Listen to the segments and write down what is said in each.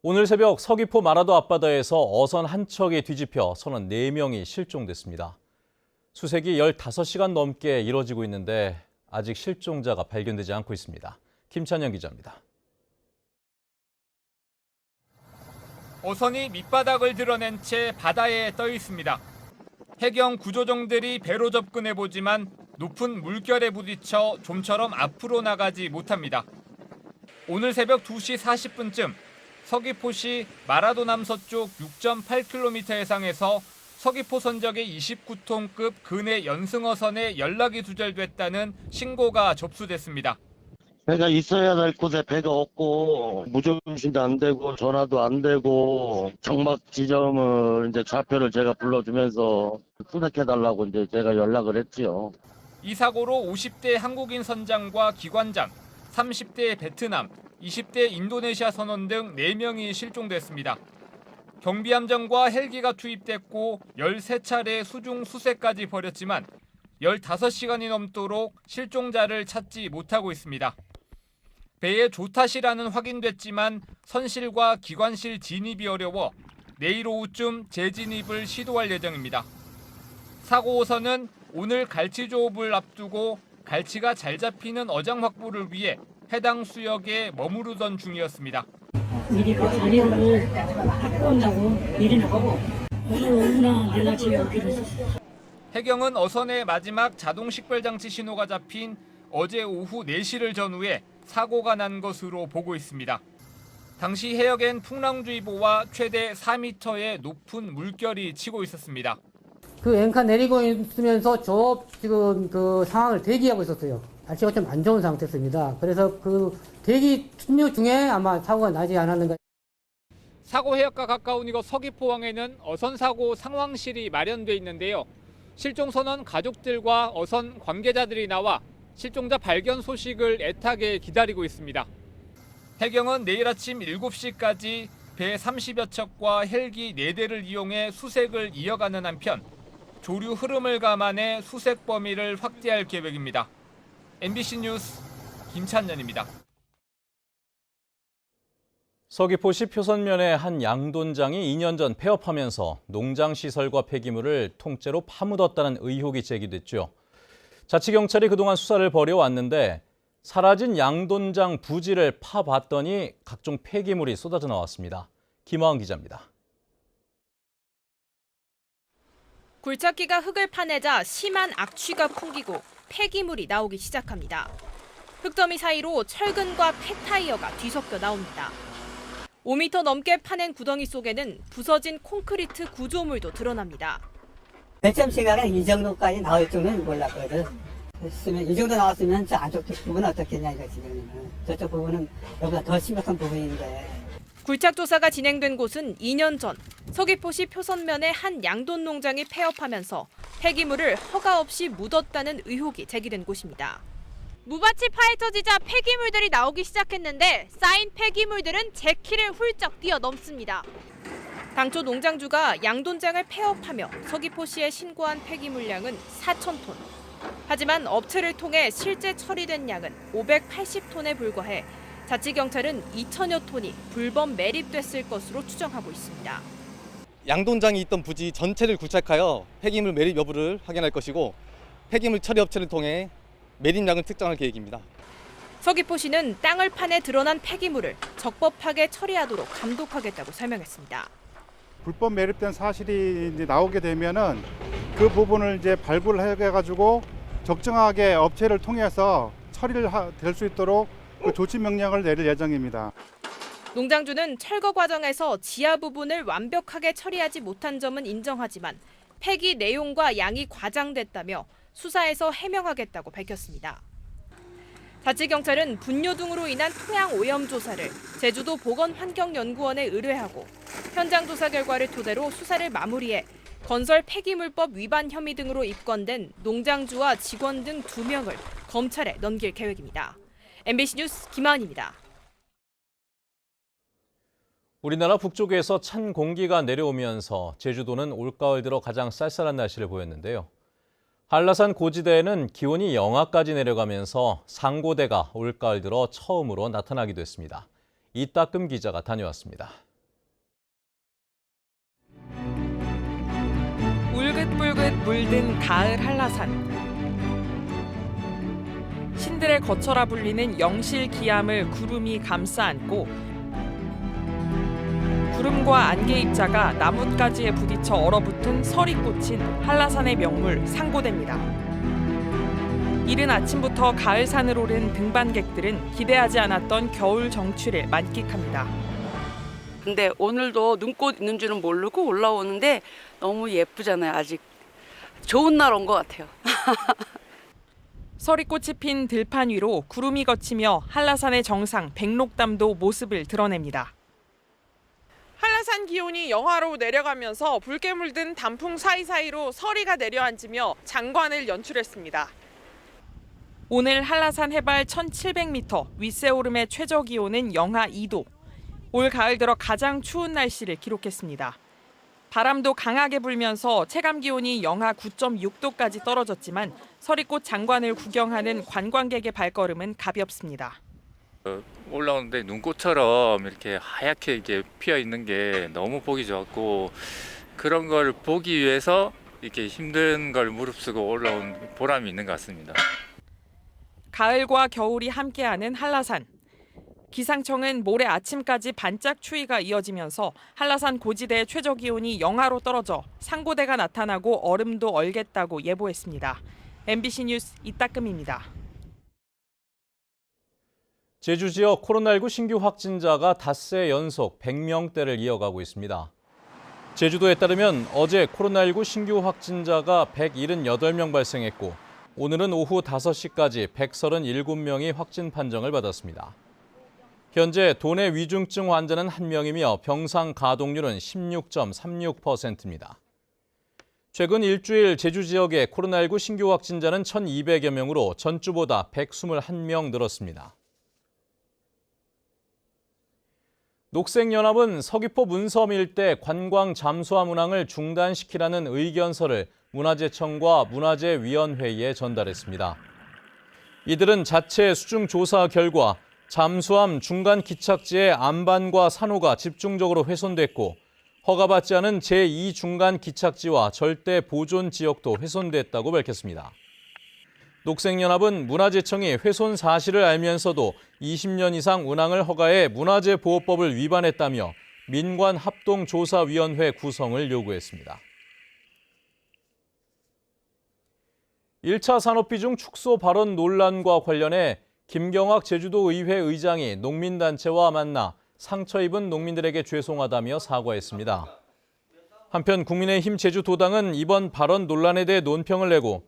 오늘 새벽 서귀포 마라도 앞바다에서 어선 한 척이 뒤집혀 선원 4명이 실종됐습니다. 수색이 15시간 넘게 이뤄지고 있는데 아직 실종자가 발견되지 않고 있습니다. 김찬영 기자입니다. 어선이 밑바닥을 드러낸 채 바다에 떠 있습니다. 해경 구조정들이 배로 접근해보지만 높은 물결에 부딪혀 좀처럼 앞으로 나가지 못합니다. 오늘 새벽 2시 40분쯤 서귀포시 마라도 남서쪽 6.8km 해상에서 서귀포 선적의 29톤급 근해 연승어선에 연락이 두절됐다는 신고가 접수됐습니다. 배가 있어야 될 곳에 배가 없고 무전신도 안 되고 전화도 안 되고 정막 지점을 이제 좌표를 제가 불러주면서 수색해달라고 이제 제가 연락을 했지요. 이 사고로 50대 한국인 선장과 기관장, 30대 베트남, 20대 인도네시아 선원 등 4명이 실종됐습니다. 경비함정과 헬기가 투입됐고 13차례 수중 수색까지 벌였지만 15시간이 넘도록 실종자를 찾지 못하고 있습니다. 배의 조타시라는 확인됐지만 선실과 기관실 진입이 어려워 내일 오후쯤 재진입을 시도할 예정입니다. 사고 호선은 오늘 갈치 조업을 앞두고 갈치가 잘 잡히는 어장 확보를 위해 해당 수역에 머무르던 중이었습니다. 미리 그 자리를 갖고 온다고 미리 나가고 오늘 오후나 내일 아침에 오기로 했었어요. 해경은 어선의 마지막 자동 식별 장치 신호가 잡힌 어제 오후 4시를 전후해 사고가 난 것으로 보고 있습니다. 당시 해역엔 풍랑주의보와 최대 4m의 높은 물결이 치고 있었습니다. 그 앵카 내리고 있으면서 지금 그 상황을 대기하고 있었어요. 날씨가 좀 안 좋은 상태였습니다. 그래서 그 대기 충류 중에 아마 사고가 나지 않았는가. 사고 해역과 가까운 이곳 서귀포항에는 어선 사고 상황실이 마련돼 있는데요. 실종 선원 가족들과 어선 관계자들이 나와 실종자 발견 소식을 애타게 기다리고 있습니다. 해경은 내일 아침 7시까지 배 30여 척과 헬기 4대를 이용해 수색을 이어가는 한편 조류 흐름을 감안해 수색 범위를 확대할 계획입니다. MBC 뉴스 김찬년입니다. 서귀포시 표선면의 한 양돈장이 2년 전 폐업하면서 농장 시설과 폐기물을 통째로 파묻었다는 의혹이 제기됐죠. 자치경찰이 그동안 수사를 벌여왔는데 사라진 양돈장 부지를 파봤더니 각종 폐기물이 쏟아져 나왔습니다. 김하은 기자입니다. 굴착기가 흙을 파내자 심한 악취가 풍기고 폐기물이 나오기 시작합니다. 흙더미 사이로 철근과 폐타이어가 뒤섞여 나옵니다. 5m 넘게 파낸 구덩이 속에는 부서진 콘크리트 구조물도 드러납니다. 백점 시간에 이 정도까지 나올 줄은 몰랐거든. 이 정도 나왔으면 저 안쪽 부분은 어떻겠냐 이거지. 저쪽 부분은 여기가 더 심각한 부분인데. 굴착 조사가 진행된 곳은 2년 전 서귀포시 표선면의 한 양돈 농장이 폐업하면서 폐기물을 허가 없이 묻었다는 의혹이 제기된 곳입니다. 무밭이 파헤쳐지자 폐기물들이 나오기 시작했는데 쌓인 폐기물들은 제 키를 훌쩍 뛰어넘습니다. 당초 농장주가 양돈장을 폐업하며 서귀포시에 신고한 폐기물량은 4,000톤. 하지만 업체를 통해 실제 처리된 양은 580톤에 불과해 자치경찰은 2천여 톤이 불법 매립됐을 것으로 추정하고 있습니다. 양돈장이 있던 부지 전체를 굴착하여 폐기물 매립 여부를 확인할 것이고 폐기물 처리 업체를 통해 매립량을 특정할 계획입니다. 서귀포시는 땅을 파내 드러난 폐기물을 적법하게 처리하도록 감독하겠다고 설명했습니다. 불법 매립된 사실이 이제 나오게 되면은 그 부분을 이제 발굴해가지고 적정하게 업체를 통해서 처리를 될 수 있도록 그 조치 명령을 내릴 예정입니다. 농장주는 철거 과정에서 지하 부분을 완벽하게 처리하지 못한 점은 인정하지만 폐기 내용과 양이 과장됐다며 수사에서 해명하겠다고 밝혔습니다. 자치경찰은 분뇨 등으로 인한 토양 오염 조사를 제주도 보건환경연구원에 의뢰하고 현장 조사 결과를 토대로 수사를 마무리해 건설 폐기물법 위반 혐의 등으로 입건된 농장주와 직원 등 2명을 검찰에 넘길 계획입니다. MBC 뉴스 김하은입니다. 우리나라 북쪽에서 찬 공기가 내려오면서 제주도는 올가을 들어 가장 쌀쌀한 날씨를 보였는데요. 한라산 고지대에는 기온이 영하까지 내려가면서 상고대가 올가을 들어 처음으로 나타나기도 했습니다. 이따금 기자가 다녀왔습니다. 붉게 물든 가을 한라산. 신들의 거처라 불리는 영실기암을 구름이 감싸 안고 구름과 안개 입자가 나뭇가지에 부딪혀 얼어붙은 설이 꽂힌 한라산의 명물 상고대입니다. 이른 아침부터 가을산을 오른 등반객들은 기대하지 않았던 겨울 정취를 만끽합니다. 근데 오늘도 눈꽃 있는 줄은 모르고 올라오는데 너무 예쁘잖아요. 아직 좋은 날 온 것 같아요. 서리꽃이 핀 들판 위로 구름이 걷히며 한라산의 정상 백록담도 모습을 드러냅니다. 한라산 기온이 영하로 내려가면서 붉게 물든 단풍 사이사이로 서리가 내려앉으며 장관을 연출했습니다. 오늘 한라산 해발 1700m 윗세오름의 최저 기온은 영하 2도. 올 가을 들어 가장 추운 날씨를 기록했습니다. 바람도 강하게 불면서 체감 기온이 영하 9.6도까지 떨어졌지만 서리꽃 장관을 구경하는 관광객의 발걸음은 가볍습니다. 올라오는데 눈꽃처럼 이렇게 하얗게 이렇게 피어 있는 게 너무 보기 좋았고, 그런 걸 보기 위해서 이렇게 힘든 걸 무릅쓰고 올라온 보람이 있는 것 같습니다. 가을과 겨울이 함께하는 한라산. 기상청은 모레 아침까지 반짝 추위가 이어지면서 한라산 고지대 최저 기온이 영하로 떨어져 상고대가 나타나고 얼음도 얼겠다고 예보했습니다. MBC 뉴스 이따금입니다. 제주 지역 코로나19 신규 확진자가 닷새 연속 100명대를 이어가고 있습니다. 제주도에 따르면 어제 코로나19 신규 확진자가 178명 발생했고, 오늘은 오후 5시까지 137명이 확진 판정을 받았습니다. 현재 도내 위중증 환자는 1명이며 병상 가동률은 16.36%입니다. 최근 일주일 제주 지역의 코로나19 신규 확진자는 1,200여 명으로 전주보다 121명 늘었습니다. 녹색연합은 서귀포 문섬 일대 관광 잠수함 운항을 중단시키라는 의견서를 문화재청과 문화재위원회에 전달했습니다. 이들은 자체 수중 조사 결과 잠수함 중간 기착지의 안반과 산호가 집중적으로 훼손됐고, 허가받지 않은 제2 중간 기착지와 절대 보존 지역도 훼손됐다고 밝혔습니다. 녹색연합은 문화재청이 훼손 사실을 알면서도 20년 이상 운항을 허가해 문화재보호법을 위반했다며 민관합동조사위원회 구성을 요구했습니다. 1차 산업비중 축소 발언 논란과 관련해 김경학 제주도의회 의장이 농민단체와 만나 상처 입은 농민들에게 죄송하다며 사과했습니다. 한편 국민의힘 제주도당은 이번 발언 논란에 대해 논평을 내고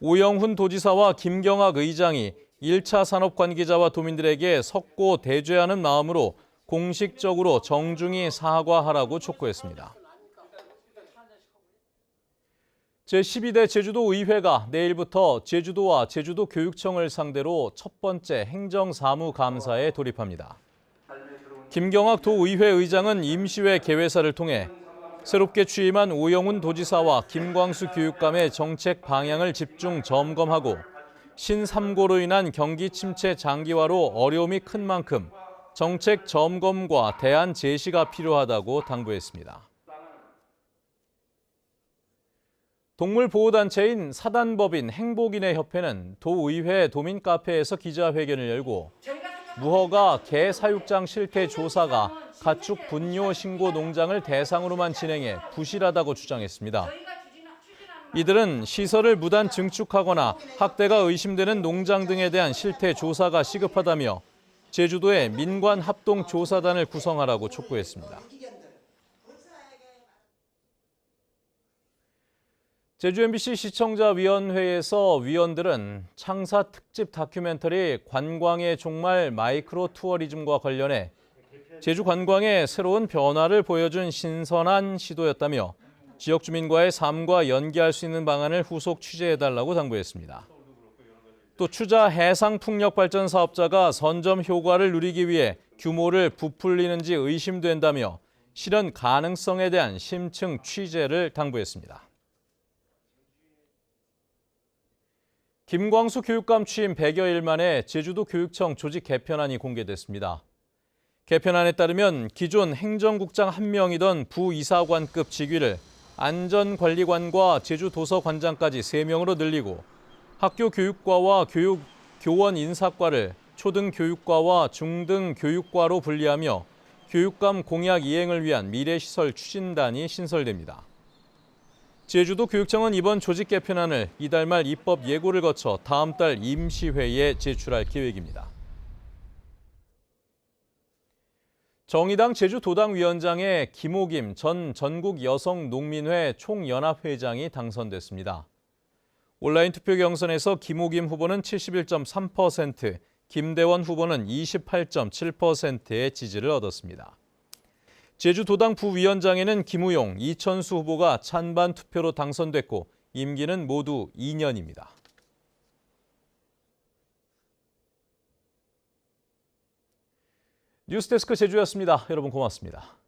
오영훈 도지사와 김경학 의장이 1차 산업 관계자와 도민들에게 섰고 대죄하는 마음으로 공식적으로 정중히 사과하라고 촉구했습니다. 제12대 제주도의회가 내일부터 제주도와 제주도교육청을 상대로 첫 번째 행정사무감사에 돌입합니다. 김경학 도의회 의장은 임시회 개회사를 통해 새롭게 취임한 오영훈 도지사와 김광수 교육감의 정책 방향을 집중 점검하고 신3고로 인한 경기 침체 장기화로 어려움이 큰 만큼 정책 점검과 대안 제시가 필요하다고 당부했습니다. 동물보호단체인 사단법인 행복인의 협회는 도의회 도민카페에서 기자회견을 열고 무허가 개 사육장 실태 조사가 가축 분뇨 신고 농장을 대상으로만 진행해 부실하다고 주장했습니다. 이들은 시설을 무단 증축하거나 학대가 의심되는 농장 등에 대한 실태 조사가 시급하다며 제주도에 민관합동조사단을 구성하라고 촉구했습니다. 제주 MBC 시청자위원회에서 위원들은 창사 특집 다큐멘터리 관광의 종말 마이크로 투어리즘과 관련해 제주 관광의 새로운 변화를 보여준 신선한 시도였다며 지역 주민과의 삶과 연계할 수 있는 방안을 후속 취재해달라고 당부했습니다. 또 추자 해상풍력발전 사업자가 선점 효과를 누리기 위해 규모를 부풀리는지 의심된다며 실현 가능성에 대한 심층 취재를 당부했습니다. 김광수 교육감 취임 100여일 만에 제주도 교육청 조직 개편안이 공개됐습니다. 개편안에 따르면 기존 행정국장 1명이던 부이사관급 직위를 안전관리관과 제주도서관장까지 3명으로 늘리고 학교 교육과와 교원 인사과를 초등교육과와 중등교육과로 분리하며 교육감 공약 이행을 위한 미래시설 추진단이 신설됩니다. 제주도 교육청은 이번 조직 개편안을 이달 말 입법 예고를 거쳐 다음 달 임시회의에 제출할 계획입니다. 정의당 제주도당 위원장에 김오김 전 전국여성농민회 총연합회장이 당선됐습니다. 온라인 투표 경선에서 김오김 후보는 71.3%, 김대원 후보는 28.7%의 지지를 얻었습니다. 제주도당 부위원장에는 김우용, 이천수 후보가 찬반 투표로 당선됐고 임기는 모두 2년입니다. 뉴스데스크 제주였습니다. 여러분 고맙습니다.